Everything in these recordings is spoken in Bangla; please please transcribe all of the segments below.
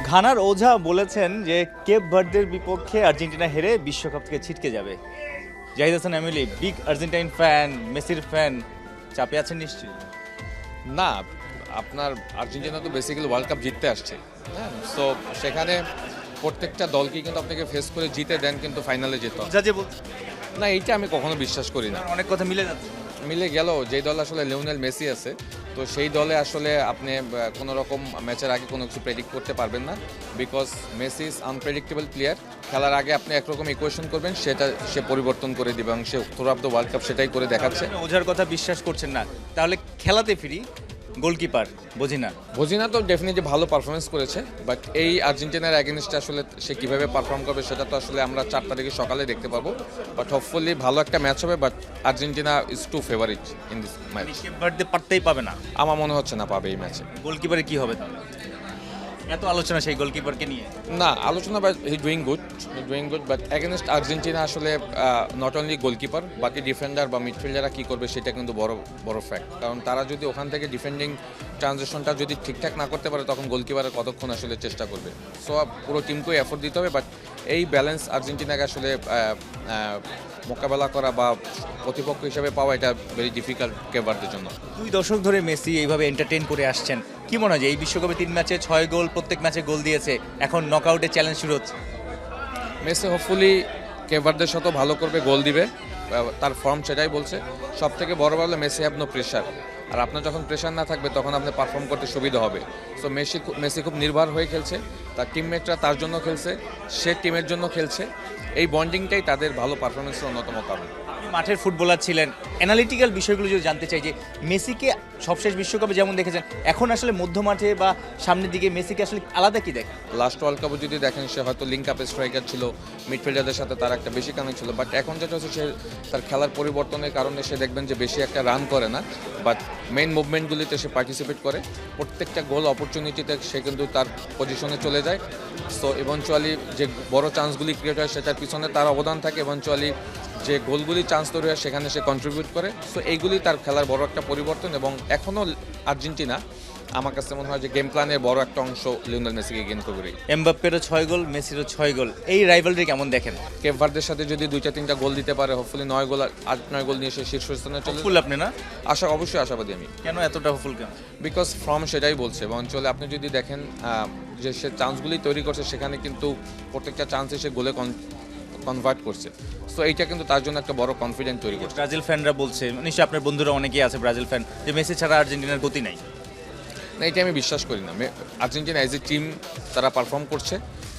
ঘানার ওঝা বলেছেন যে কেপ ভার্দের বিপক্ষে আর্জেন্টিনা হেরে বিশ্বকাপ থেকে ছিটকে যাবে। Zahid Hasan Amili big Argentine fan, মেসির ফ্যান, চাপে আছেন নিশ্চয়ই। না, আপনার আর্জেন্টিনা তো বেসিক্যালি ওয়ার্ল্ড কাপ জিততে আসছে, হ্যাঁ। সো সেখানে প্রত্যেকটা দলকেই কিন্তু আপনাকে ফেস করে জিতে দেন, কিন্তু ফাইনালে যেত ওঝা যে বলছে, না, এইটা আমি কখনো বিশ্বাস করি না। অনেক কথা মিলে যাচ্ছে। মিলে গেল যেই দল আসলে লিওনেল মেসি আছে, তো সেই দলে আসলে আপনি কোনো রকম ম্যাচের আগে কোনো কিছু প্রেডিক্ট করতে পারবেন না, because Messi is unpredictable player. খেলার আগে আপনি একরকম ইকুয়েশন করবেন, সেটা সে পরিবর্তন করে দিবে এবং সে through of the world cup সেটাই করে দেখাচ্ছে। ওঝার কথা বিশ্বাস করছেন না, তাহলে খেলাতে ফিরি। গোলকিপার বজিনা তো ডেফিনেটলি ভালো পারফরমেন্স করেছে, বাট এই আর্জেন্টিনার অ্যাগেনস্টে আসলে সে কীভাবে পারফর্ম করবে সেটা তো আসলে আমরা 4 তারিখে সকালে দেখতে পাবো। বাট হোপফুলি ভালো একটা ম্যাচ হবে, but Argentina is to favourite in this match. Cape Verde পারতেই পাবে না, আমার মনে হচ্ছে না পাবে এই ম্যাচে। গোলকিপারে কি হবে তাহলে? এত আলোচনা সেই গোলকিপারকে নিয়ে। না আলোচনা, but he doing good, but against Argentina আসলে নট অনলি গোলকিপার, বাকি ডিফেন্ডার বা মিডফিল্ডাররা কী করবে সেটা কিন্তু বড় ফ্যাক্ট। কারণ তারা যদি ওখান থেকে ডিফেন্ডিং ট্রানজিশনটা যদি ঠিকঠাক না করতে পারে, তখন গোলকিপারের কতক্ষণ আসলে চেষ্টা করবে। সো পুরো টিমকেই এফোর্ট দিতে হবে, বাট এই ব্যালেন্স আর্জেন্টিনাকে আসলে মোকাবেলা করা বা প্রতিপক্ষ হিসেবে পাওয়া, এটা ভেরি ডিফিকাল্ট কেপ ভার্দের জন্য। 2 দশক ধরে মেসি এইভাবে এন্টারটেইন করে আসছেন, কি মনে হয় যে এই বিশ্বকাপে 3 ম্যাচে 6 গোল, প্রত্যেক ম্যাচে গোল দিয়েছে, এখন নকআউটে চ্যালেঞ্জ শুরু হচ্ছে? মেসি হোপফুলি কেপ ভার্দের সাথেও ভালো করবে, গোল দিবে, তার ফর্ম সেটাই বলছে। সব থেকে বড় বলে মেসি হ্যাভ নো প্রেশার, আর আপনার যখন প্রেশার না থাকবে তখন আপনি পারফর্ম করতে সুবিধা হবে। সো মেসি খুব নির্ভর হয়ে খেলছে, তার টিমমেটরা তার জন্য খেলছে, সে টিমের জন্য খেলছে। এই বন্ডিংটাই তাদের ভালো পারফরমেন্সের অন্যতম কারণ। আপনি মাঠের ফুটবলার ছিলেন, অ্যানালিটিক্যাল বিষয়গুলো যদি জানতে চাই যে মেসিকে সবশেষ বিশ্বকাপে যেমন দেখেছেন, এখন আসলে মধ্য মাঠে বা সামনের দিকে মেসিকে আসলে আলাদা কি দেখেন? লাস্ট ওয়ার্ল্ড কাপে যদি দেখেন, সে হয়তো লিঙ্ক আপে স্ট্রাইকার ছিল, মিডফিল্ডারদের সাথে তার একটা বেশি কানেক্ট ছিল, বাট এখন যেটা হচ্ছে সে তার খেলার পরিবর্তনের কারণে সে দেখবেন যে বেশি একটা রান করে না, বাট মেইন মুভমেন্টগুলিতে সে পার্টিসিপেট করে। প্রত্যেকটা গোল অপরচুনিটিতে সে কিন্তু তার পজিশনে চলে যায়। সো ইভেনচুয়ালি যে বড় চান্সগুলি ক্রিয়েট হয় সেটার পিছনে তার অবদান থাকে, ইভেনচুয়ালি যে গোলগুলি চান্স তৈরি হয় সেখানে সে কন্ট্রিবিউট করে। সো এইগুলি তার খেলার বড় একটা পরিবর্তন, এবং এখনও আর্জেন্টিনা আমার কাছে মনে হয় যে গেম প্ল্যানের বড় একটা অংশ লিওনেল মেসিকে গেইন করে। এমবাপ্পেরও 6 গোল, মেসিরও 6 গোল, এই রাইভালরি কেমন দেখেন? কেপ ভার্দের সাথে যদি 2-3টা গোল দিতে পারে, হোপফুলি 9 গোল 8-9 গোল নিয়ে সে শীর্ষস্থানে চলে ফুল আপনি না? অবশ্যই আশাবাদী আমি। কেন এতটা ফুল কেন? বিকজ ফর্ম সেটাই বলছে, এবং চলে আপনি যদি দেখেন যে সে চান্সগুলি তৈরি করছে, সেখানে কিন্তু প্রত্যেকটা চান্সে সে গোলে কনভার্ট করছে। সো এইটা কিন্তু তার জন্য একটা বড় কনফিডেন্স তৈরি করছে। ব্রাজিল ফ্যানরা বলছে, নিশ্চয়ই আপনার বন্ধুরা অনেকেই আছে ব্রাজিল ফ্যান, যে মেসি ছাড়া আর্জেন্টিনার গতি নাই। না, এটা আমি বিশ্বাস করি না। আর্জেন্টিনা অ্যাজ এ টিম তারা পারফর্ম করছে,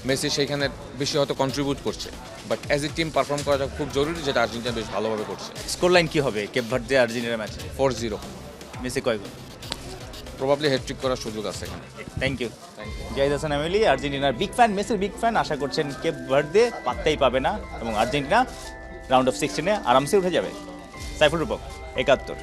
মেসি সেইখানে বেশি হয়তো কন্ট্রিবিউট করছে, but as a team perform করাটা খুব জরুরি, যেটা আর্জেন্টিনা বেশ ভালোভাবে করছে। স্কোর লাইন কি হবে কেপ ভার্দে আর্জেন্টিনা ম্যাচে? 4-0। মেসি কয় গোল? প্রবাবলি হ্যাটট্রিক করার সুযোগ আছে এখানে। Thank you. জাহিদ হাসান আমিলি আর্জেন্টিনার বিগ ফ্যান, মেসির বিগ ফ্যান, আশা করছেন কেপ ভার্দে পাত্তাই পাবে না এবং আর্জেন্টিনা রাউন্ড অফ 16-এ আরামসে উঠে যাবে। সাইফুল রূপক, 71।